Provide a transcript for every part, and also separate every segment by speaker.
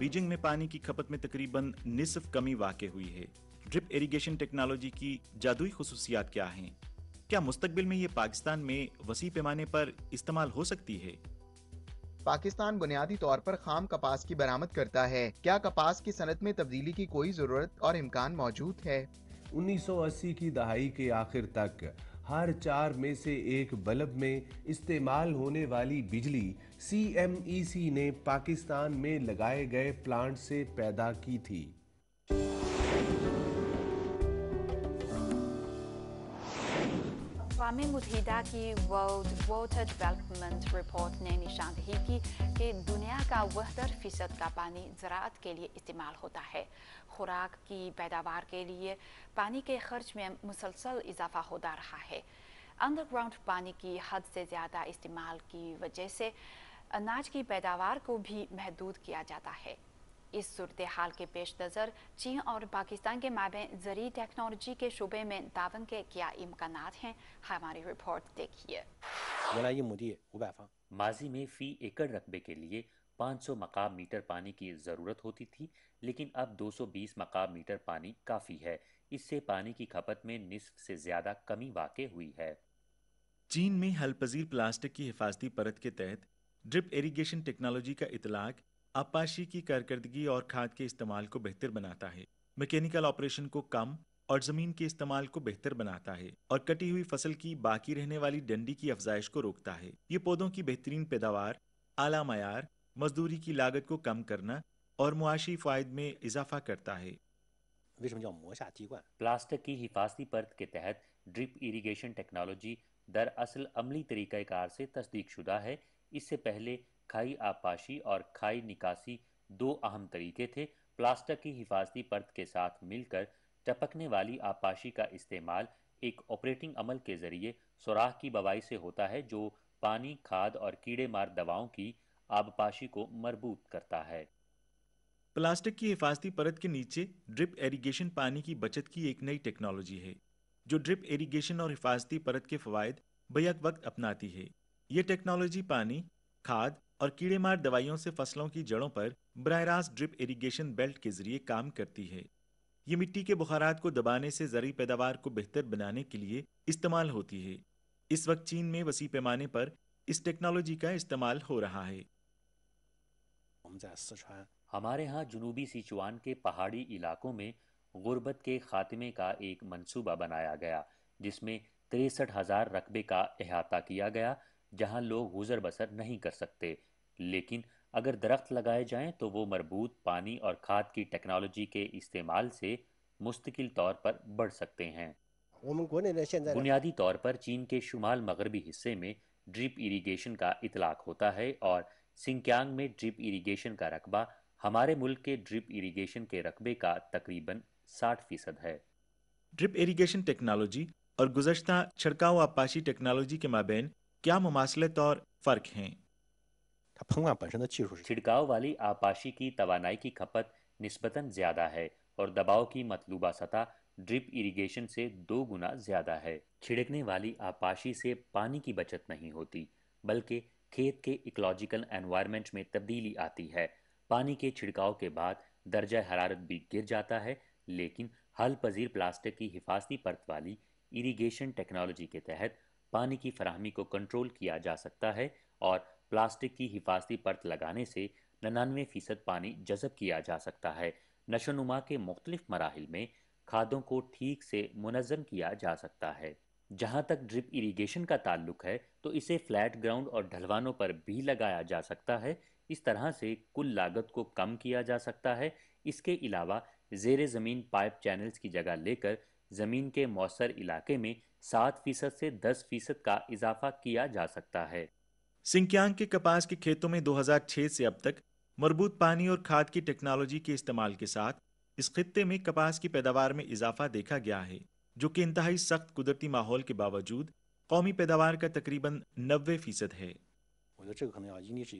Speaker 1: Beijing में पानी की खपत में तकरीबन निसफ कमी वाक़ हुई है। ड्रिप इरिगेशन टेक्नोलॉजी की जादुई खुसूसियात क्या हैं? क्या मुस्तकबिल में ये पाकिस्तान में वसी पैमाने पर इस्तेमाल हो सकती है?
Speaker 2: पाकिस्तान बुनियादी तौर पर खाम कपास की बरामद करता है। क्या कपास की सनत में तब्दीली की कोई जरूरत और इम्कान मौजूद है?
Speaker 3: 1980 की दहाई के आखिर तक हर 4 में से एक बल्ब में इस्तेमाल होने वाली बिजली CMEC ने पाकिस्तान में लगाए गए प्लांट से पैदा की थी।
Speaker 4: अक़वाम मुत्तहिदा की वर्ल्ड वाटर डेवलपमेंट रिपोर्ट ने निशानदही की कि दुनिया का 72% का पानी ज़राअत के लिए इस्तेमाल होता है। खुराक की पैदावार के लिए पानी के खर्च में मुसलसल इजाफा होता रहा है। अंडरग्राउंड पानी की हद से ज़्यादा इस्तेमाल की वजह से अनाज की पैदावार को भी महदूद किया जाता है। इस सूरत हाल के पेश नज़र चीन और पाकिस्तान के माबैन ज़री टेक्नोलॉजी के शुबे में तावन के क्या इम्कानात हैं, हमारी रिपोर्ट देखिए।
Speaker 5: माजी में फ़ी एकड़ रकबे के लिए 500 मकाम मीटर पानी की ज़रूरत होती थी, लेकिन अब 220 मकाम मीटर पानी काफ़ी है। इससे पानी की खपत में निस्फ से ज़्यादा कमी वाक़ हुई है।
Speaker 1: चीन में हल पजीर प्लास्टिक की हिफाजती परत के तहत ड्रिप इरिगेशन टेक्नोलॉजी का इतलाक आबपाशी की कारकर्दगी और खाद के इस्तेमाल को बेहतर बनाता है, मैकेनिकल ऑपरेशन को कम और ज़मीन के इस्तेमाल को बेहतर बनाता है और कटी हुई फसल की बाकी रहने वाली डंडी की अफजाइश को रोकता है। ये पौधों की बेहतरीन पैदावार, आला मयार, मजदूरी की लागत को कम करना और मुआशी फ़ायद में इजाफा करता है।
Speaker 5: प्लास्टिक की हिफाजती परत के तहत ड्रिप इरिगेशन टेक्नोलॉजी दरअसल अमली तरीक़ाकार से तस्दीक शुदा है। इससे पहले खाई आबपाशी और खाई निकासी दो अहम तरीके थे। प्लास्टिक की हिफाजती परत के साथ मिलकर टपकने वाली आबपाशी का इस्तेमाल एक ऑपरेटिंग अमल के ज़रिए सुराख की बवाई से होता है, जो पानी, खाद और कीड़े मार दवाओं की आबपाशी को मरबूत करता है।
Speaker 1: प्लास्टिक की हिफाजती परत के नीचे ड्रिप इरिगेशन पानी की बचत की एक नई टेक्नोलॉजी है, जो ड्रिप इरिगेशन और हिफाजती परत के फ़वाइद बैक वक्त अपनाती है। ये टेक्नोलॉजी पानी, खाद और कीड़े मार दवाइयों से फसलों की जड़ों पर बराह रास्त ड्रिप इरिगेशन बेल्ट के जरिए काम करती है। ये मिट्टी के बुखारात को दबाने से ज़रूरी पैदावार को बेहतर बनाने के लिए इस्तेमाल होती है। इस वक्त चीन में वसी पैमाने पर इस टेक्नोलॉजी का इस्तेमाल हो रहा है।
Speaker 5: हमारे यहाँ जुनूबी सिचुआन के पहाड़ी इलाकों में गुर्बत के खात्मे का एक मंसूबा बनाया गया, जिसमें 63,000 रकबे का अहाता किया गया, जहाँ लोग गुजर बसर नहीं कर सकते। लेकिन अगर दरख्त लगाए जाएं तो वो मरबूत पानी और खाद की टेक्नोलॉजी के इस्तेमाल से मुस्तकिल तौर पर बढ़ सकते हैं। बुनियादी तौर पर चीन के शुमाल मगरबी हिस्से में ड्रिप इरिगेशन का इतलाक होता है और सिंकियांग में ड्रिप इरिगेशन का रकबा हमारे मुल्क के ड्रिप इरिगेशन के रकबे का तकरीबन 60% है।
Speaker 1: ड्रिप इरिगेशन टेक्नोलॉजी और गुज़श्ता छिड़काव आबपाशी टेक्नोलॉजी के माबैन क्या मुमासलत और फ़र्क हैं?
Speaker 5: छिड़काव वाली आबपाशी की तवानाई की खपत निस्बतन ज़्यादा है और दबाव की मतलूबा सतह ड्रिप इरिगेशन से 2 गुना ज़्यादा है। छिड़कने वाली आबपाशी से पानी की बचत नहीं होती, बल्कि खेत के इकोलॉजिकल एनवायरनमेंट में तब्दीली आती है। पानी के छिड़काव के बाद दर्जा हरारत भी गिर जाता है, लेकिन हल पजीर प्लास्टिक की हिफाजती परत वाली इरिगेशन टेक्नोलॉजी के तहत पानी की फराहमी को कंट्रोल किया जा सकता है और प्लास्टिक की हिफाजती परत लगाने से 99% पानी जज़ब किया जा सकता है। नशोनुमा के मुख्तलिफ मराहिल में खादों को ठीक से मुनज़्ज़म किया जा सकता है। जहाँ तक ड्रिप इरिगेशन का ताल्लुक है तो इसे फ्लैट ग्राउंड और ढलवानों पर भी लगाया जा सकता है। इस तरह से कुल लागत को कम किया जा सकता है। इसके अलावा ज़ेरे ज़मीन पाइप चैनल्स की जगह लेकर ज़मीन के मौसर इलाके में 7% से 10% का इजाफा किया जा सकता है।
Speaker 1: सिंकियांग के कपास के खेतों में 2006 से अब तक मरबूत पानी और खाद की टेक्नोलॉजी के इस्तेमाल के साथ इस खित्ते में कपास की पैदावार में इजाफा देखा गया है, जो कि इंतहाई सख्त कुदरती माहौल के बावजूद कौमी पैदावार का तकरीबन 90% है।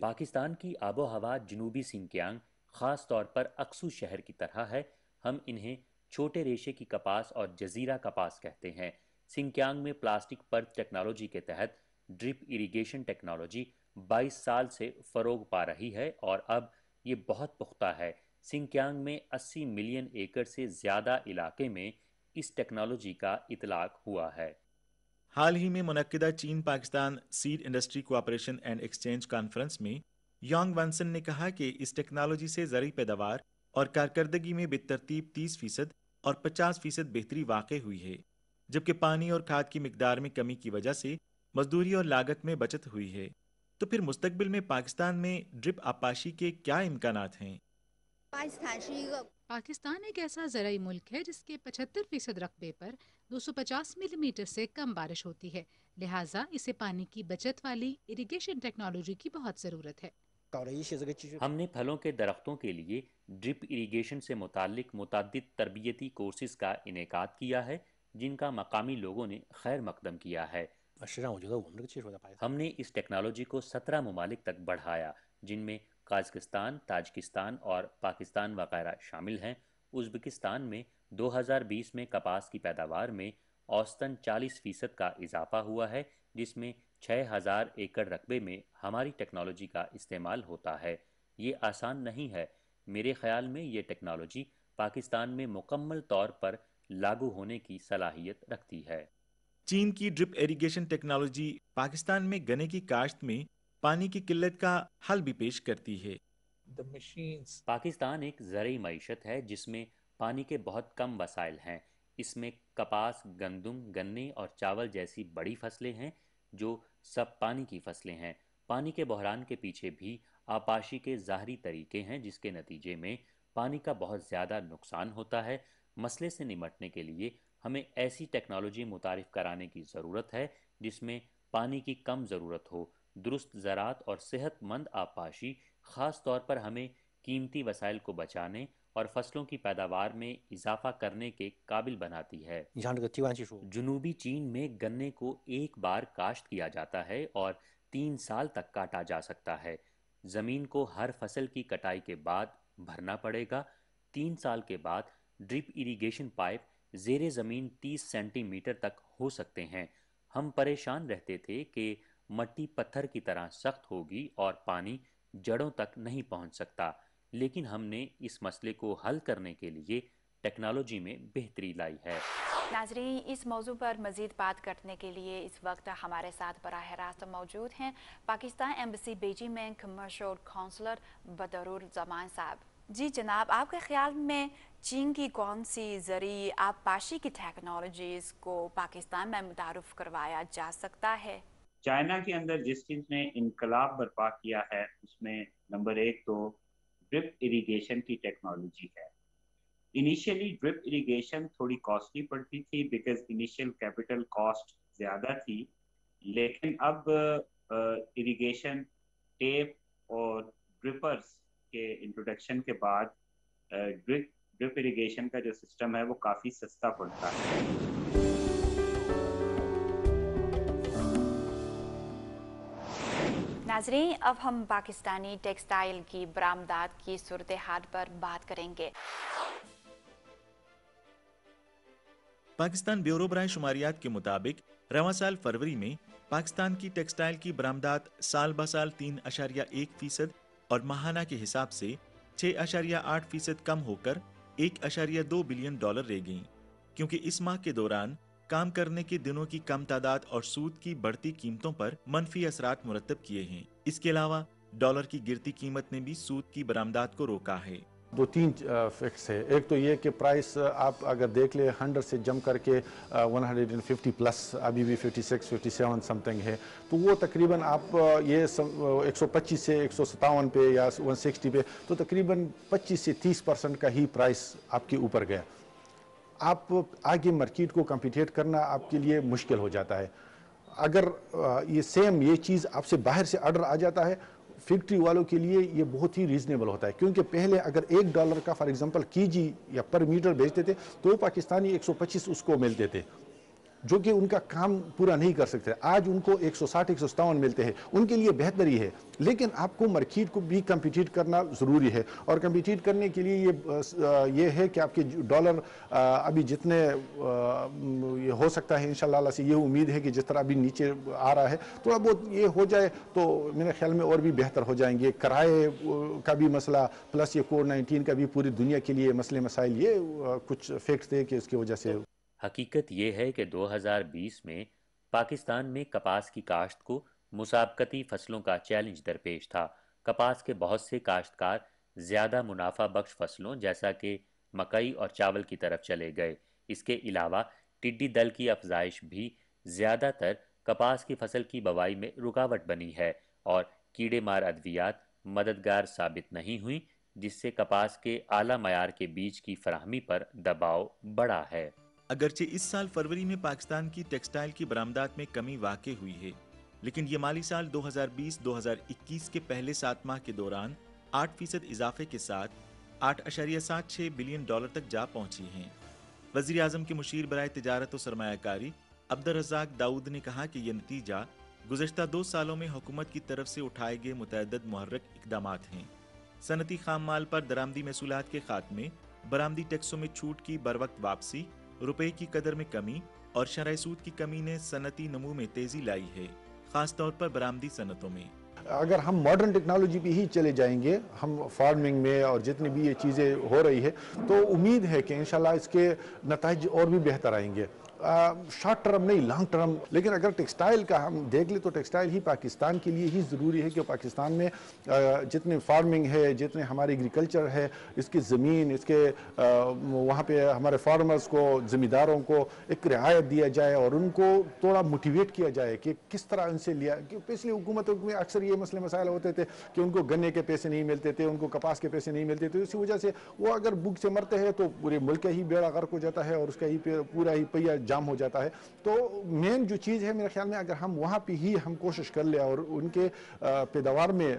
Speaker 5: पाकिस्तान की आबो हवा जनूबी सिंकियांग ख़ास तौर पर अक्सू शहर की तरह है। हम इन्हें छोटे रेशे की कपास और जजीरा कपास कहते हैं। सिंकियांग में प्लास्टिक परत टेक्नोलॉजी के तहत ड्रिप इरिगेशन टेक्नोलॉजी 22 साल से फ़रोग पा रही है और अब یہ بہت پختہ ہے۔ سنکیانگ میں 80 ملین ایکڑ سے زیادہ علاقے میں اس ٹیکنالوجی کا اطلاق ہوا ہے۔
Speaker 1: حال ہی میں منعقدہ چین Pakistan seed industry cooperation and exchange conference میں یانگ ونسن نے کہا کہ اس ٹیکنالوجی سے زرعی پیداوار اور کارکردگی میں بالترتیب 30% اور 50% بہتری واقع ہوئی ہے، جبکہ پانی اور کھاد کی مقدار میں کمی کی وجہ سے مزدوری اور لاگت میں بچت ہوئی ہے۔ تو پھر مستقبل میں پاکستان میں ڈرپ آبپاشی کے کیا امکانات ہیں؟
Speaker 6: پاکستان ایک ایسا زرعی ملک ہے جس کے 75% رقبے پر 250 ملی میٹر سے کم بارش ہوتی ہے، لہٰذا اسے پانی کی بچت والی اریگیشن ٹیکنالوجی کی بہت ضرورت ہے۔
Speaker 5: ہم نے پھلوں کے درختوں کے لیے ڈرپ اریگیشن سے متعلق متعدد تربیتی کورسز کا انعقاد کیا ہے، جن کا مقامی لوگوں نے خیر مقدم کیا ہے۔ ہم نے اس ٹیکنالوجی کو 17 ممالک تک بڑھایا، جن میں قازقستان، تاجکستان اور پاکستان وغیرہ شامل ہیں۔ ازبکستان میں 2020 میں کپاس کی پیداوار میں اوسطاً 40% کا اضافہ ہوا ہے، جس میں 6000 ایکڑ رقبے میں ہماری ٹیکنالوجی کا استعمال ہوتا ہے۔ یہ آسان نہیں ہے۔ میرے خیال میں یہ ٹیکنالوجی پاکستان میں مکمل طور پر لاگو ہونے کی صلاحیت رکھتی ہے۔
Speaker 1: چین کی ڈرپ ایریگیشن ٹیکنالوجی پاکستان میں گنے کی کاشت میں پانی کی قلت کا حل بھی پیش کرتی ہے۔
Speaker 5: پاکستان ایک زرعی معیشت ہے جس میں پانی کے بہت کم وسائل ہیں۔ اس میں کپاس، گندم، گنے اور چاول جیسی بڑی فصلیں ہیں جو سب پانی کی فصلیں ہیں۔ پانی کے بحران کے پیچھے بھی آبپاشی کے ظاہری طریقے ہیں، جس کے نتیجے میں پانی کا بہت زیادہ نقصان ہوتا ہے۔ مسئلے سے نمٹنے کے لیے ہمیں ایسی ٹیکنالوجی متعارف کرانے کی ضرورت ہے جس میں پانی کی کم ضرورت ہو۔ درست زراعت اور صحت مند آبپاشی خاص طور پر ہمیں قیمتی وسائل کو بچانے اور فصلوں کی پیداوار میں اضافہ کرنے کے قابل بناتی ہے۔ جنوبی چین میں گنے کو ایک بار کاشت کیا جاتا ہے اور 3 سال تک کاٹا جا سکتا ہے۔ زمین کو ہر فصل کی کٹائی کے بعد بھرنا پڑے گا۔ 3 سال کے بعد ڈرپ اریگیشن پائپ زیر زمین 30 سینٹی میٹر تک ہو سکتے ہیں۔ ہم پریشان رہتے تھے کہ مٹی پتھر کی طرح سخت ہوگی اور پانی جڑوں تک نہیں پہنچ سکتا، لیکن ہم نے اس مسئلے کو حل کرنے کے لیے ٹیکنالوجی میں بہتری لائی ہے۔
Speaker 4: ناظرین، اس موضوع پر مزید بات کرنے کے لیے اس وقت ہمارے ساتھ براہ راست موجود ہیں پاکستان ایمبیسی بیجنگ میں کمرشل کونسلر بدرالزمان صاحب۔ جی جناب، آپ کے خیال میں چین کی کون سی زرعی آبپاشی کی ٹیکنالوجیز کو پاکستان میں متعارف کروایا جا سکتا ہے؟
Speaker 7: چائنا کے اندر جس چیز نے انقلاب برپا کیا ہے اس میں نمبر 1 تو ڈرپ اریگیشن کی ٹیکنالوجی ہے۔ انیشیلی ڈرپ اریگیشن تھوڑی کاسٹلی پڑتی تھی بیکاز انیشیل کیپٹل کاسٹ زیادہ تھی، لیکن اب اریگیشن ٹیپ اور ڈرپرز کے انٹروڈکشن کے بعد ڈرپ اریگیشن کا جو سسٹم ہے وہ کافی سستا پڑتا ہے۔
Speaker 4: ناظرین، اب ہم پاکستانی ٹیکسٹائل کی برآمدات کی صورتحال پر بات کریں گے۔
Speaker 1: پاکستان بیورو برائے شماریات کے مطابق رواں سال فروری میں پاکستان کی ٹیکسٹائل کی برآمدات سال بہ سال 3.1% اور ماہانہ کے حساب سے 6.8% کم ہو کر $1.2 بلین رہ گئیں، کیونکہ اس ماہ کے دوران کام کرنے کے دنوں کی کم تعداد اور سود کی بڑھتی قیمتوں پر منفی اثرات مرتب کیے ہیں۔ اس کے علاوہ ڈالر کی گرتی قیمت نے بھی سود کی برآمدات کو روکا ہے۔
Speaker 8: 2-3 فکس ہے۔ ایک تو یہ کہ پرائس آپ اگر دیکھ لیں 100 سے جم کر کے 150 پلس ابھی بھی 56-57 سم تھنگ ہے، تو وہ تقریباً آپ یہ 125 سے 157 پہ یا 160 پہ تو تقریباً 25 سے 30% کا ہی پرائس آپ کے اوپر گیا۔ آپ آگے مارکیٹ کو کمپیٹیٹ کرنا آپ کے لیے مشکل ہو جاتا ہے۔ اگر یہ سیم یہ چیز آپ سے باہر سے آرڈر آ جاتا ہے، فیکٹری والوں کے لیے یہ بہت ہی ریزنیبل ہوتا ہے، کیونکہ پہلے اگر $1 کا فار ایگزامپل کے جی یا پر میٹر بیچتے تھے تو پاکستانی 125 اس کو ملتے تھے، جو کہ ان کا کام پورا نہیں کر سکتے. آج ان کو 160-157 ملتے ہیں, ان کے لیے بہتری ہے, لیکن آپ کو مارکیٹ کو بھی کمپیٹیٹ کرنا ضروری ہے, اور کمپیٹیٹ کرنے کے لیے یہ ہے کہ آپ کے ڈالر ابھی جتنے یہ ہو سکتا ہے انشاءاللہ اللہ سے یہ امید ہے کہ جس طرح ابھی نیچے آ رہا ہے تھوڑا بہت یہ ہو جائے تو میرے خیال میں اور بھی بہتر ہو جائیں گے. کرائے کا بھی مسئلہ پلس یہ کووڈ-19 کا بھی پوری دنیا کے لیے مسئلے مسائل, یہ کچھ فیکٹس تھے کہ اس کی وجہ سے.
Speaker 5: حقیقت یہ ہے کہ 2020 میں پاکستان میں کپاس کی کاشت کو مسابقتی فصلوں کا چیلنج درپیش تھا. کپاس کے بہت سے کاشتکار زیادہ منافع بخش فصلوں جیسا کہ مکئی اور چاول کی طرف چلے گئے. اس کے علاوہ ٹڈی دل کی افزائش بھی زیادہ تر کپاس کی فصل کی بوائی میں رکاوٹ بنی ہے, اور کیڑے مار ادویات مددگار ثابت نہیں ہوئیں, جس سے کپاس کے اعلیٰ معیار کے بیج کی فراہمی پر دباؤ بڑھا ہے.
Speaker 1: اگرچہ اس سال فروری میں پاکستان کی ٹیکسٹائل کی برآمدات میں کمی واقع ہوئی ہے, لیکن یہ مالی سال 2020-2021 کے پہلے 7 ماہ کے دوران 8% اضافے کے ساتھ 8.76 بلین ڈالر تک جا پہنچی ہیں. وزیر اعظم کے مشیر برائے تجارت و سرمایہ کاری عبدالرزاق داؤد نے کہا کہ یہ نتیجہ گزشتہ 2 سالوں میں حکومت کی طرف سے اٹھائے گئے متعدد محرک اقدامات ہیں. صنعتی خام مال پر درآمدی محصولات کے خاتمے, برآمدی ٹیکسوں میں چھوٹ کی بروقت واپسی, روپے کی قدر میں کمی اور شرح سود کی کمی نے صنعتی نمو میں تیزی لائی ہے, خاص طور پر برآمدی صنعتوں میں.
Speaker 8: اگر ہم ماڈرن ٹیکنالوجی پہ ہی چلے جائیں گے ہم فارمنگ میں اور جتنی بھی یہ چیزیں ہو رہی ہے تو امید ہے کہ انشاءاللہ اس کے نتائج اور بھی بہتر آئیں گے, شارٹ ٹرم نہیں لانگ ٹرم. لیکن اگر ٹیکسٹائل کا ہم دیکھ لیں تو ٹیکسٹائل ہی پاکستان کے لیے ہی ضروری ہے کہ پاکستان میں جتنے فارمنگ ہے, جتنے ہمارے ایگریکلچر ہے, اس کی زمین, اس کے وہاں پہ ہمارے فارمرز کو, زمینداروں کو ایک رعایت دیا جائے اور ان کو تھوڑا موٹیویٹ کیا جائے کہ کس طرح ان سے لیا. پچھلی حکومتوں میں اکثر یہ مسئلے مسائل ہوتے تھے کہ ان کو گنے کے پیسے نہیں ملتے تھے, ان کو کپاس کے پیسے نہیں ملتے تھے, اسی وجہ سے وہ اگر بھوک سے مرتے ہیں تو پورے ملک کا ہی بیڑا غرق ہو جاتا ہے اور اس کا ہی پورا ہی پہیہ جام ہو جاتا ہے. تو مین جو چیز ہے میرے خیال میں اگر ہم وہاں پہ ہی ہم کوشش کر لیں اور ان کے پیداوار میں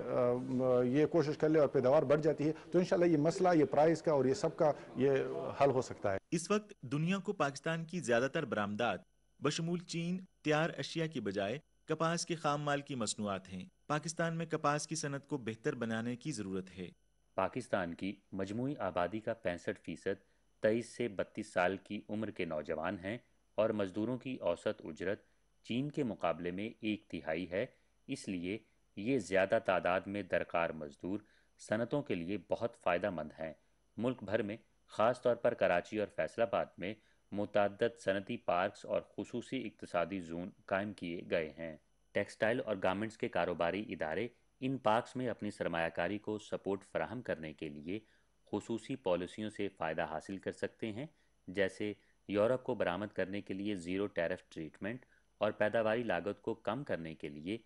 Speaker 8: یہ کوشش کر لیں اور پیداوار بڑھ جاتی ہے تو انشاءاللہ یہ مسئلہ, یہ پرائز کا اور یہ سب کا یہ حل ہو سکتا ہے.
Speaker 1: اس وقت دنیا کو پاکستان کی زیادہ تر برآمدات بشمول چین تیار اشیاء کی بجائے کپاس کے خام مال کی مصنوعات ہیں. پاکستان میں کپاس کی صنعت کو بہتر بنانے کی ضرورت ہے.
Speaker 5: پاکستان کی مجموعی آبادی کا 65% 23 سے 32 سال کی عمر کے نوجوان ہیں, اور مزدوروں کی اوسط اجرت چین کے مقابلے میں 1/3 ہے. اس لیے یہ زیادہ تعداد میں درکار مزدور صنعتوں کے لیے بہت فائدہ مند ہیں. ملک بھر میں خاص طور پر کراچی اور فیصل آباد میں متعدد صنعتی پارکس اور خصوصی اقتصادی زون قائم کیے گئے ہیں. ٹیکسٹائل اور گارمنٹس کے کاروباری ادارے ان پارکس میں اپنی سرمایہ کاری کو سپورٹ فراہم کرنے کے لیے خصوصی پالیسیوں سے فائدہ حاصل کر سکتے ہیں, جیسے یورپ کو برآمد کرنے کے لیے زیرو ٹیرف ٹریٹمنٹ اور پیداواری لاگت کو کم کرنے کے لیے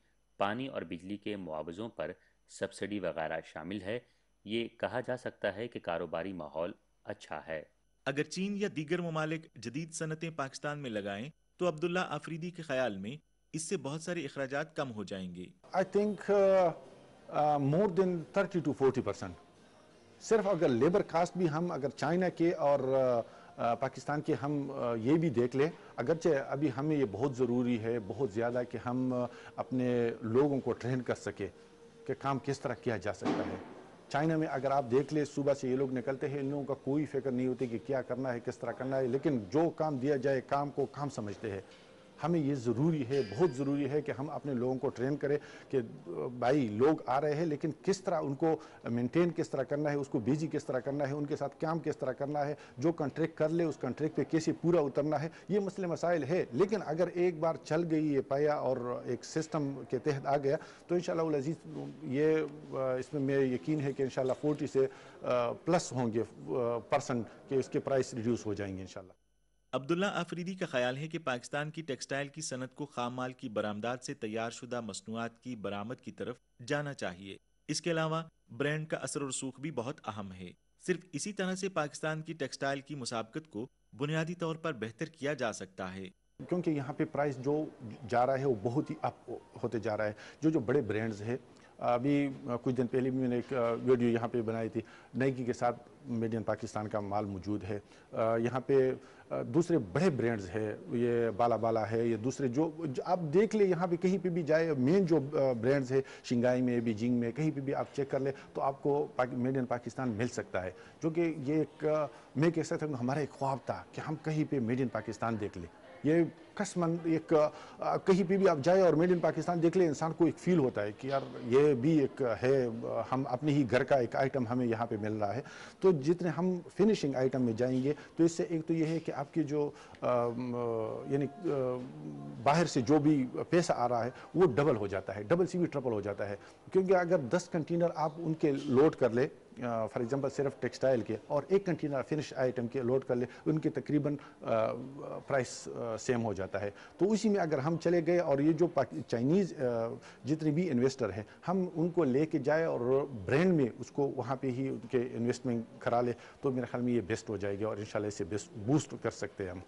Speaker 5: پانی اور بجلی کے معاوضوں پر سبسڈی وغیرہ شامل ہے. یہ کہا جا سکتا ہے کہ کاروباری ماحول اچھا ہے.
Speaker 1: اگر چین یا دیگر ممالک جدید صنعتیں پاکستان میں لگائیں تو عبداللہ آفریدی کے خیال میں اس سے بہت سارے اخراجات کم ہو جائیں گے.
Speaker 8: I think more than 30 to 40%. صرف اگر لیبر کاسٹ بھی ہم اگر چائنا کے اور پاکستان کے ہم یہ بھی دیکھ لیں, اگرچہ ابھی ہمیں یہ بہت ضروری ہے بہت زیادہ کہ ہم اپنے لوگوں کو ٹرین کر سکے کہ کام کس طرح کیا جا سکتا ہے. چائنا میں اگر آپ دیکھ لیں صبح سے یہ لوگ نکلتے ہیں, ان لوگوں کا کوئی فکر نہیں ہوتی کہ کیا کرنا ہے, کس طرح کرنا ہے, لیکن جو کام دیا جائے کام کو کام سمجھتے ہیں. ہمیں یہ ضروری ہے, بہت ضروری ہے کہ ہم اپنے لوگوں کو ٹرین کریں کہ بھائی لوگ آ رہے ہیں لیکن کس طرح ان کو مینٹین کس طرح کرنا ہے, اس کو بیزی کس طرح کرنا ہے, ان کے ساتھ کام کس طرح کرنا ہے, جو کنٹریکٹ کر لے اس کنٹریکٹ پہ کیسے پورا اترنا ہے. یہ مسئلے مسائل ہے, لیکن اگر ایک بار چل گئی یہ پایا اور ایک سسٹم کے تحت آ گیا تو انشاءاللہ العزیز یہ اس میں میرے یقین ہے کہ انشاءاللہ 40 سے پلس ہوں گے % کہ اس کے پرائس ریڈیوس ہو جائیں گے انشاءاللہ.
Speaker 1: عبداللہ آفریدی کا خیال ہے کہ پاکستان کی ٹیکسٹائل کی صنعت کو خام مال کی برآمدات سے تیار شدہ مصنوعات کی برآمد کی طرف جانا چاہیے. اس کے علاوہ برانڈ کا اثر و رسوخ بھی بہت اہم ہے. صرف اسی طرح سے پاکستان کی ٹیکسٹائل کی مسابقت کو بنیادی طور پر بہتر کیا جا سکتا ہے.
Speaker 8: کیونکہ یہاں پہ پرائس جو جا رہا ہے وہ بہت ہی اپ ہوتے جا رہا ہے. جو بڑے برانڈز ہیں अभी कुछ दिन पहले भी मैंने एक वीडियो यहाँ पे बनाई थी, नाइकी के साथ मेड इन पाकिस्तान का माल मौजूद है। यहाँ पे दूसरे बड़े ब्रांड्स है, ये बाला बाला है, ये दूसरे जो आप देख ले, यहाँ पे कहीं पे भी जाए, मेन जो ब्रांड्स है शिंगाई में, बीजिंग में, कहीं पे भी आप चेक कर ले तो आपको मेड इन पाकिस्तान मिल सकता है, जो कि ये एक मैं कह सकता हूँ हमारा एक ख्वाब था कि हम कहीं पे मेड इन पाकिस्तान देख ले। ये कसमन एक कहीं पे भी आप जाए और मेड इन पाकिस्तान देख ले, इंसान को एक फील होता है कि यार ये भी एक है, हम अपने ही घर का एक आइटम हमें यहाँ पे मिल रहा है। तो जितने हम फिनिशिंग आइटम में जाएंगे तो इससे एक तो ये है कि आपकी जो यानी बाहर से जो भी पैसा आ रहा है वो डबल हो जाता है, डबल से भी ट्रिपल हो जाता है। क्योंकि अगर 10 कंटेनर आप उनके लोड कर ले, फॉर एग्जांपल सिर्फ टेक्सटाइल के, और 1 कंटेनर फिनिश आइटम के लोड कर ले, उनके तकरीबन प्राइस सेम हो जाता है। तो उसी में अगर हम चले गए और ये जो चाइनीज़ जितने भी इन्वेस्टर हैं हम उनको लेके जाए और ब्रांड में उसको वहाँ पे ही उनके इन्वेस्टमेंट करा ले तो मेरे ख्याल में ये बेस्ट हो जाएगी और इंशाल्लाह इसे बेस्ट बूस्ट कर सकते हैं हम।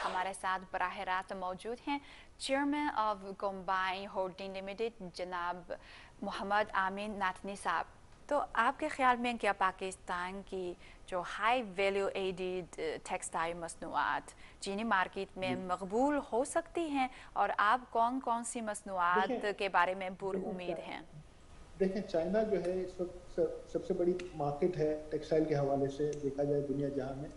Speaker 4: हमारे साथ बराह रास्त मौजूद हैं chairman of combine holding limited जनाब मोहम्मद आमीन नाथनी साहब। तो आपके ख्याल में क्या पाकिस्तान की जो हाई वैल्यू एडिड टेक्सटाइल मसनूआत चीनी मार्केट में मकबूल हो सकती हैं, और आप कौन कौन सी मसनूआत के बारे में पुरुम्मीद हैं?
Speaker 9: देखें, चाइना जो है इस वक्त सबसे बड़ी मार्केट है टेक्सटाइल के हवाले से देखा जाए दुनिया जहां में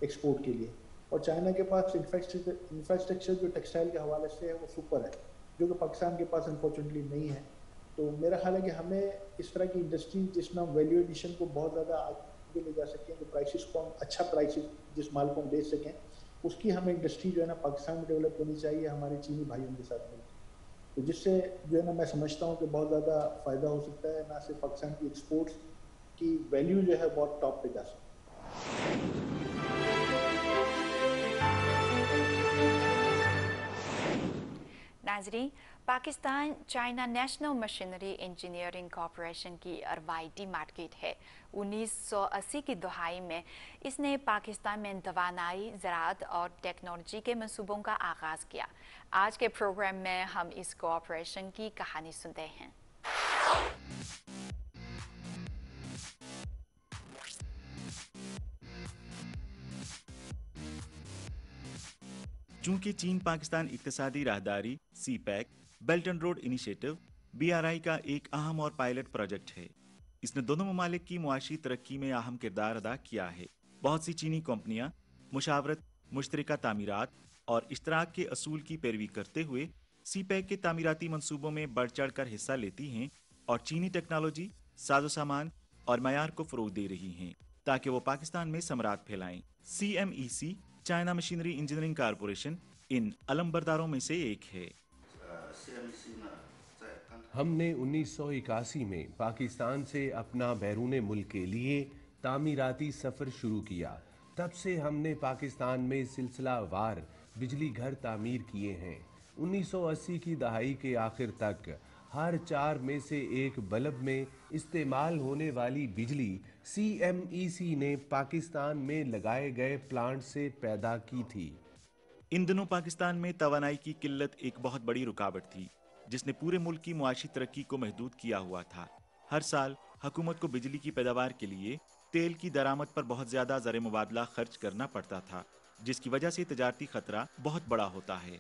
Speaker 9: एक्सपोर्ट के लिए, और चाइना के पास इंफ्रास्ट्रक्चर जो टेक्सटाइल के हवाले से है वो सुपर है, जो कि पाकिस्तान के पास अनफॉर्चुनेटली नहीं है। तो मेरा ख्याल है कि हमें इस तरह की इंडस्ट्री जिसमें हम वैल्यू एडिशन को बहुत ज़्यादा आगे ले जा सकें, जो प्राइसेस को हम अच्छा प्राइसेस जिस माल को हम बेच सकें, उसकी हमें इंडस्ट्री जो है ना पाकिस्तान में डेवलप होनी चाहिए हमारे चीनी भाइयों के साथ मिलकर। तो जिससे जो है ना मैं समझता हूँ कि बहुत ज़्यादा फ़ायदा हो सकता है, ना सिर्फ पाकिस्तान की एक्सपोर्ट्स की वैल्यू जो है बहुत टॉप पे जा सकती है।
Speaker 4: नाजरीन, Pakistan China national machinery engineering corporation की रवायती मार्केट है। 1980 की दहाई में इसने पाकिस्तान में तवानाई, ज़राअत और टेक्नोलॉजी के मंसूबों का आगाज़ किया। आज के प्रोग्राम में हम इस कॉरपोरेशन की कहानी सुनते हैं।
Speaker 1: चूंकि चीन पाकिस्तान इक्तिसादी राहदारी CPEC belt and road initiative BRI का एक अहम और पायलट प्रोजेक्ट है, इसने दोनों ममालिक की मुआशी तरक्की में अहम किरदार अदा किया है। बहुत सी चीनी कंपनियां मुशावरत, मुश्तरका तामीरात और इश्तराक के असूल की पैरवी करते हुए सीपैक के तामीराती मंसूबों में बढ़ चढ़ कर हिस्सा लेती हैं और चीनी टेक्नोलॉजी, साजो सामान और मयार को फरोग दे रही हैं ताकि वो पाकिस्तान में समरात फैलाएं। CMEC China machinery engineering corporation इन अलमबरदारों में से एक है।
Speaker 3: हमने 1981 में पाकिस्तान से अपना बैरून मुल्क के लिए तामीराती सफ़र शुरू किया। तब से हमने पाकिस्तान में सिलसिलावार बिजली घर तामीर किए हैं। 1980 की दहाई के आखिर तक हर 4 में से एक बल्ब में इस्तेमाल होने वाली बिजली CMEC ने पाकिस्तान में लगाए गए प्लांट से पैदा की थी।
Speaker 1: इन दिनों पाकिस्तान में तवानाई की किल्लत एक बहुत बड़ी रुकावट थी जिसने पूरे मुल्क की मुआशी तरक्की को महदूद किया हुआ था। हर साल हुकूमत को बिजली की पैदावार के लिए तेल की दरामद पर बहुत ज़्यादा ज़र मुबादला खर्च करना पड़ता था, जिसकी वजह से तजारती खतरा बहुत बड़ा होता है।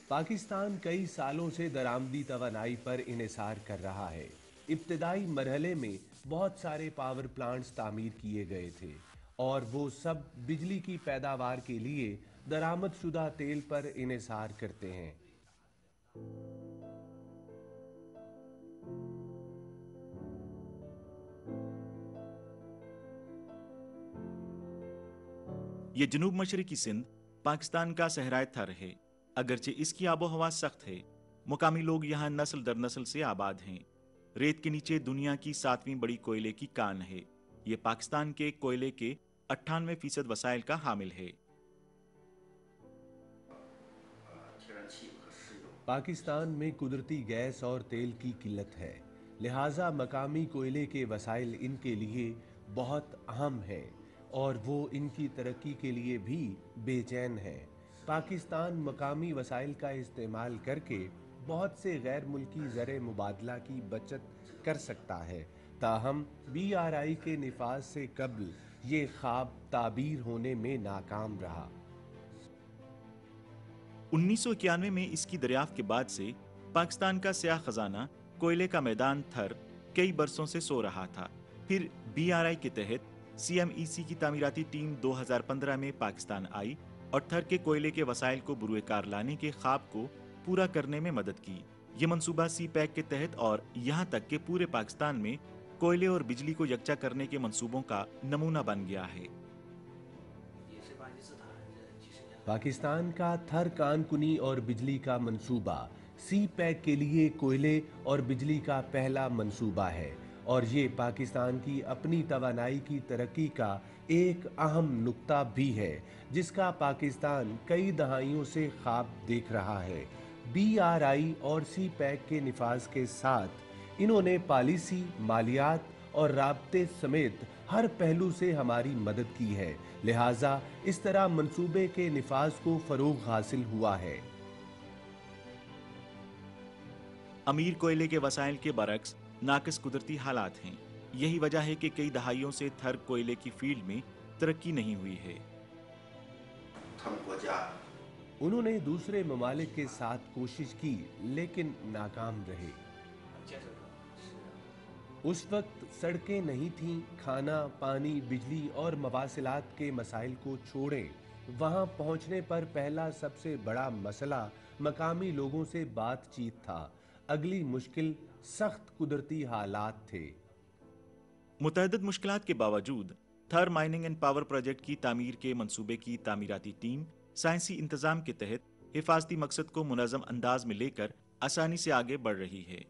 Speaker 3: पाकिस्तान कई सालों से दरामदी तवानाई पर इन्हिसार कर रहा है। इब्तदाई मरहले में बहुत सारे पावर प्लांट्स तामीर किए गए थे और वो सब बिजली की पैदावार के लिए दरामद शुदा तेल पर इन्हिसार करते हैं।
Speaker 1: ये जनूब मशरकी सिंध पाकिस्तान का सहराय थर है। अगरचे इसकी आबो हवा सख्त है, मुकामी लोग यहाँ नस्ल दर नस्ल से आबाद हैं। रेत के नीचे दुनिया की 7वीं बड़ी कोयले की कान है। ये पाकिस्तान के कोयले के 98% वसाइल का हामिल है।
Speaker 3: पाकिस्तान में कुदरती गैस और तेल की किल्लत है, लिहाजा मकामी कोयले के वसाइल इनके लिए बहुत अहम हैं और वो इनकी तरक्की के लिए भी बेचैन है। पाकिस्तान मकामी वसाइल का इस्तेमाल करके बहुत से गैर मुल्की ज़र मुबादला की बचत कर सकता है। ताहम BRI के निफाज से कबल ये ख्वाब ताबीर होने में नाकाम रहा।
Speaker 1: 1991 में इसकी दरियाफ्त के बाद से पाकिस्तान का स्याह खजाना कोयले का मैदान थर कई बरसों से सो रहा था। फिर BRI के तहत CMEC की तामीराती टीम 2015 में पाकिस्तान आई और थर के कोयले के वसाइल को बुरुए कार लाने के ख्वाब को पूरा करने में मदद की। ये मंसूबा CPEC के तहत और यहाँ तक कि पूरे पाकिस्तान में कोयले और बिजली को यकजा करने के मंसूबों का नमूना बन गया है।
Speaker 3: पाकिस्तान का थर कानकुनी और बिजली का मंसूबा CPEC के लिए कोयले और बिजली का पहला मंसूबा है और ये पाकिस्तान की अपनी तवानाई की तरक्की का एक अहम नुक्ता भी है जिसका पाकिस्तान कई दहाइयों से ख्वाब देख रहा है। BRI और CPEC के निफाज के साथ इन्होंने पॉलिसी, मालियात और राब्ते समेत हर पहलू से हमारी मदद की है, लिहाजा इस तरह मंसूबे के निफाज को फरोग हासिल हुआ है।
Speaker 1: अमीर कोयले के वसाइल के बरक्स नाकिस कुदरती हालात हैं। यही वजह है कि कई दहाइयों से थर कोयले की फील्ड में तरक्की नहीं हुई है।
Speaker 3: उन्होंने दूसरे ममालिक के साथ कोशिश की लेकिन नाकाम रहे। उस वक्त सड़कें नहीं थीं, खाना, पानी, बिजली और मवासिलात के मसाइल को छोड़ें, वहां पहुंचने पर पहला सबसे बड़ा मसला मकामी लोगों से बातचीत था। अगली मुश्किल सख्त कुदरती हालात थे।
Speaker 1: मुतअद्दिद मुश्किलात के बावजूद थर माइनिंग एंड पावर प्रोजेक्ट की तामीर के मंसूबे की तामीराती टीम साइंसी इंतजाम के तहत हिफाजती मकसद को मुनज़्ज़म अंदाज में लेकर आसानी से आगे बढ़ रही है।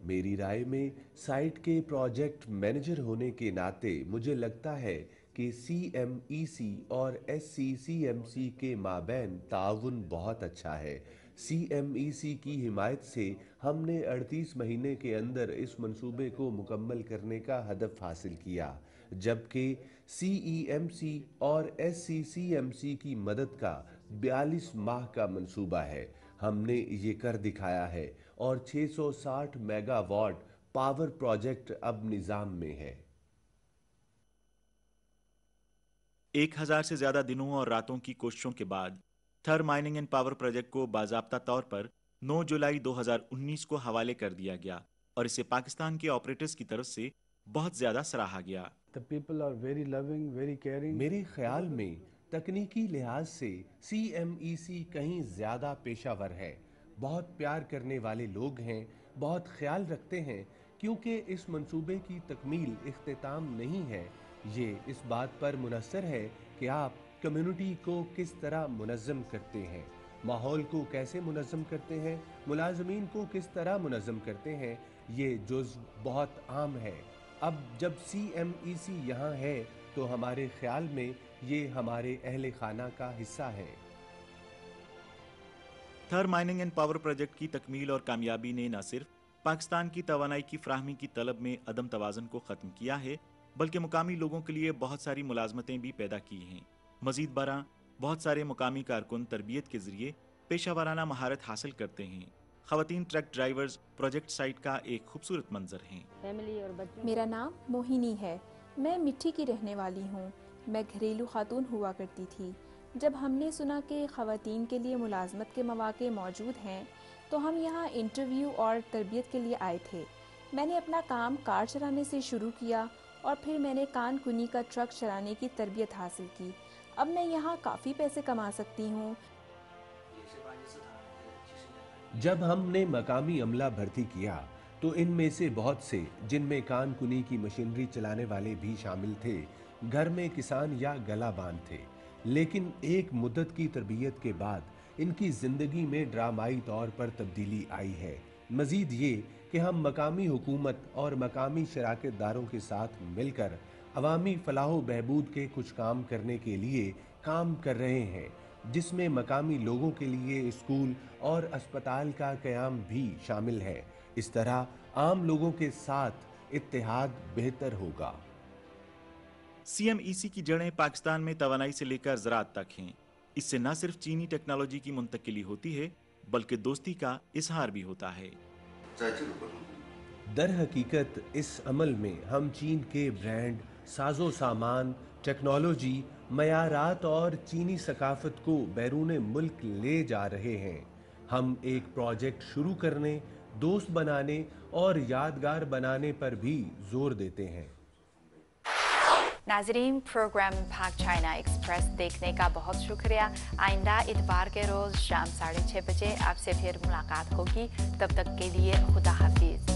Speaker 3: मेरी राय में साइट के प्रोजेक्ट मैनेजर होने के नाते मुझे लगता है कि CMEC और SCCMC के माबैन ताउन बहुत अच्छा है। CMEC की हिमायत से हमने 38 महीने के अंदर इस मंसूबे को मुकम्मल करने का हदफ हासिल किया, जबकि CEMC और SCCMC की मदद का 42 माह का मंसूबा है। हमने ये कर दिखाया है और 660 मेगावाट पावर प्रोजेक्ट अब निजाम में है।
Speaker 1: 1000 से ज्यादा दिनों और रातों की कोशिशों के बाद थर माइनिंग एंड पावर प्रोजेक्ट को बाज़ाब्ता तौर पर 9 जुलाई 2019 को हवाले कर दिया गया और इसे पाकिस्तान के ऑपरेटर्स की तरफ से बहुत ज्यादा सराहा गया।
Speaker 3: मेरे ख्याल में तकनीकी लिहाज से CMEC कहीं ज्यादा पेशावर है। बहुत प्यार करने वाले लोग हैं, बहुत ख्याल रखते हैं। क्योंकि इस मंसूबे की तकमील इख्तिताम नहीं है, ये इस बात पर मुनहसर है कि आप कम्युनिटी को किस तरह मुनज़्ज़म करते हैं, माहौल को कैसे मुनज़्ज़म करते हैं, मुलाजमीन को किस तरह मुनज़्ज़म करते हैं। ये जुज़ बहुत आम है। अब जब CMEC यहाँ है तो हमारे ख्याल में ये हमारे अहले खाना का हिस्सा है।
Speaker 1: थर माइनिंग एंड पावर प्रोजेक्ट की तकमील और कामयाबी ने न सिर्फ पाकिस्तान की तवानाई की फ्राहमी की तलब में अदम तवाज़ुन को ख़त्म किया है, बल्कि मुकामी लोगों के लिए बहुत सारी मुलाजमतें भी पैदा की हैं। मजीद बरा बहुत सारे मुकामी कारकुन तरबियत के जरिए पेशा वाराना महारत हासिल करते हैं। ख़वातीन ट्रक ड्राइवर्स प्रोजेक्ट साइट का एक खूबसूरत मंजर हैं।
Speaker 10: मेरा नाम मोहिनी है। मैं मिट्टी की रहने वाली हूँ। मैं घरेलू खातून हुआ करती थी। जब हमने सुना कि ख़वातीन के लिए मुलाजमत के मौके मौजूद हैं तो हम यहाँ इंटरव्यू और तरबियत के लिए आए थे। मैंने अपना काम कार चलाने से शुरू किया और फिर मैंने कान कुनी का ट्रक चलाने की तरबियत हासिल की। अब मैं यहाँ काफ़ी पैसे कमा सकती हूँ।
Speaker 3: जब हमने मकामी अमला भर्ती किया तो इनमें से बहुत से, जिनमें कान कुनी की मशीनरी चलाने वाले भी शामिल थे, घर में किसान या गलाबान थे। लेकिन एक मुद्दत की तरबियत के बाद इनकी ज़िंदगी में ड्रामाई तौर पर तब्दीली आई है। मज़ीद ये कि हम मकामी हुकूमत और मकामी शराकतदारों के साथ मिलकर अवामी फलाह बहबूद के कुछ काम करने के लिए काम कर रहे हैं, जिसमें मकामी लोगों के लिए स्कूल और अस्पताल का क़याम भी शामिल है। इस तरह आम लोगों के साथ इत्तेहाद बेहतर होगा।
Speaker 1: CMEC की जड़ें पाकिस्तान में तवानाई से लेकर ज़राअत तक हैं। इससे न सिर्फ चीनी टेक्नोलॉजी की मुंतकिली होती है बल्कि दोस्ती का इजहार भी होता है।
Speaker 3: दर हकीकत इस अमल में हम चीन के ब्रांड, साजो सामान, टेक्नोलॉजी, मयारात और चीनी सकाफत को बैरून मुल्क ले जा रहे हैं। हम एक प्रोजेक्ट शुरू करने, दोस्त बनाने और यादगार बनाने पर भी जोर देते हैं।
Speaker 4: नाजरीन, प्रोग्राम भाग चाइना एक्सप्रेस देखने का बहुत शुक्रिया। आइंदा इतवार के रोज शाम 6:30 बजे आपसे फिर मुलाकात होगी। तब तक के लिए खुदा हाफिज।